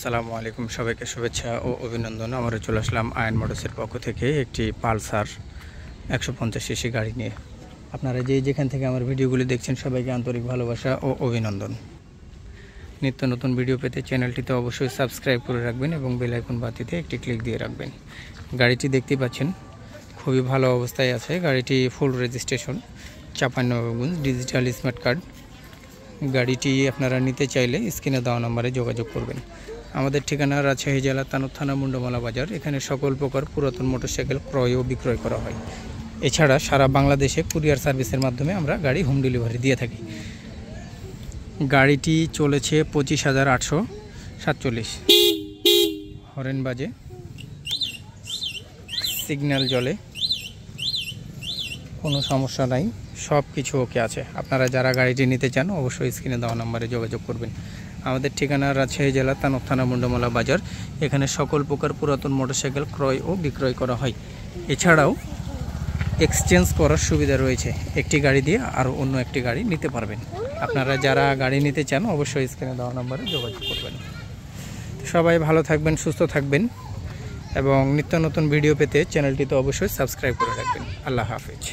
আসসালামু আলাইকুম, সবাইকে শুভেচ্ছা ও অভিনন্দন। আমরা চলে আসলাম আয়ন মোটরসের পক্ষ থেকে একটি পালসার 150 সিসি গাড়ি নিয়ে। আপনারা যেখান থেকে আমার ভিডিওগুলি দেখছেন সবাইকে আন্তরিক ভালোবাসা ও অভিনন্দন। নিত্য নতুন ভিডিও পেতে চ্যানেলটিতে অবশ্যই সাবস্ক্রাইব করে রাখবেন এবং বেল আইকন বাতিতে একটি ক্লিক দিয়ে রাখবেন। গাড়িটি দেখতে পাচ্ছেন খুবই ভালো অবস্থায় আছে। গাড়িটি ফুল রেজিস্ট্রেশন, 55 ডিজিটাল স্মার্ট কার্ড। গাড়িটি আপনারা নিতে চাইলে স্ক্রিনে দেওয়া নম্বরে যোগাযোগ করবেন। আমাদের ঠিকানা রাজশাহী জেলা তানোর থানা মুন্ডমালা বাজার। এখানে সকল প্রকার পুরাতন মোটরসাইকেল ক্রয় ও বিক্রয় করা হয়। এছাড়া সারা বাংলাদেশে কুরিয়ার সার্ভিসের মাধ্যমে আমরা গাড়ি হোম ডেলিভারি দিয়ে থাকি। গাড়িটি চলেছে 25,847। হরেন বাজে, সিগন্যাল জ্বলে, কোনো সমস্যা নাই, সব কিছু ওকে আছে। আপনারা যারা গাড়িটি নিতে চান অবশ্যই স্ক্রিনে দেওয়া নম্বরে যোগাযোগ করবেন। আমাদের ঠিকানা রাজশাহী জেলা তানোর থানা মুন্ডমালা বাজার। এখানে সকল প্রকার পুরাতন মোটরসাইকেল ক্রয় ও বিক্রয় করা হয়। এছাড়াও এক্সচেঞ্জ করার সুবিধা রয়েছে। একটি গাড়ি দিয়ে আরও অন্য একটি গাড়ি নিতে পারবেন। আপনারা যারা গাড়ি নিতে চান অবশ্যই স্ক্রিনে দেওয়া নম্বরে যোগাযোগ করবেন। সবাই ভালো থাকবেন, সুস্থ থাকবেন এবং নিত্য নতুন ভিডিও পেতে চ্যানেলটিতে অবশ্যই সাবস্ক্রাইব করে রাখবেন। আল্লাহ হাফেজ।